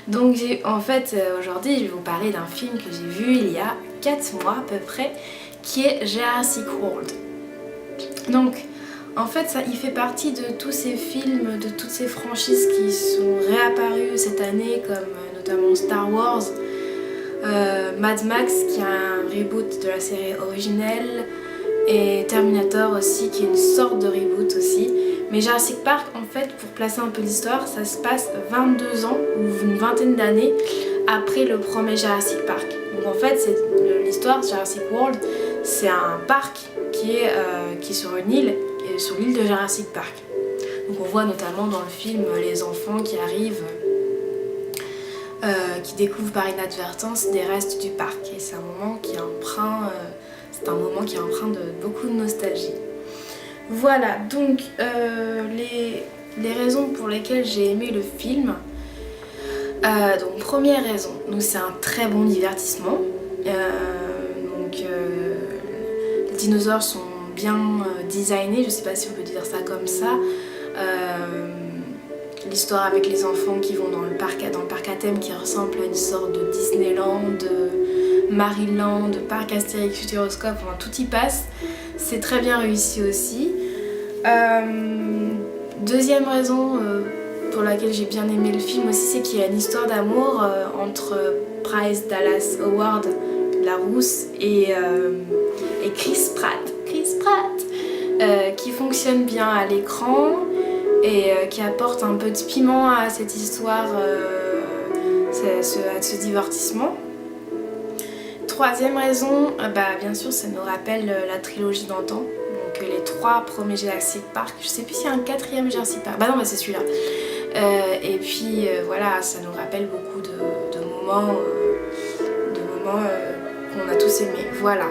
Donc en fait aujourd'hui je vais vous parler d'un film que j'ai vu il y a 4 mois à peu près, qui est Jurassic World. Donc en fait ça, il fait partie de tous ces films, de toutes ces franchises qui sont réapparues cette année, comme notamment Star Wars, Mad Max qui a un reboot de la série originelle, et Terminator aussi qui est une sorte de reboot aussi. Mais Jurassic Park, en fait, pour placer un peu l'histoire, ça se passe 22 ans ou une vingtaine d'années après le premier Jurassic Park. Donc en fait, l'histoire de Jurassic World, c'est un parc qui est sur une île, sur l'île de Jurassic Park. Donc on voit notamment dans le film les enfants qui arrivent, qui découvrent par inadvertance des restes du parc. Et c'est un moment qui est empreint de beaucoup de nostalgie. Voilà, donc les raisons pour lesquelles j'ai aimé le film. Donc première raison, c'est un très bon divertissement. Les dinosaures sont bien designés, je sais pas si on peut dire ça comme ça. L'histoire avec les enfants qui vont dans le parc à thème qui ressemble à une sorte de Disneyland, Maryland, parc Astérix Futuroscope, enfin, tout y passe. C'est très bien réussi aussi. Deuxième raison pour laquelle j'ai bien aimé le film aussi, c'est qu'il y a une histoire d'amour entre Bryce Dallas Howard, la rousse, et Chris Pratt, qui fonctionne bien à l'écran et qui apporte un peu de piment à cette histoire, à ce divertissement. Troisième raison, bien sûr ça nous rappelle la trilogie d'antan, donc les 3 premiers Jurassic Park. Je sais plus s'il y a un 4e Jurassic Park, c'est celui-là. Et puis voilà, ça nous rappelle beaucoup de moments qu'on a tous aimés. Voilà.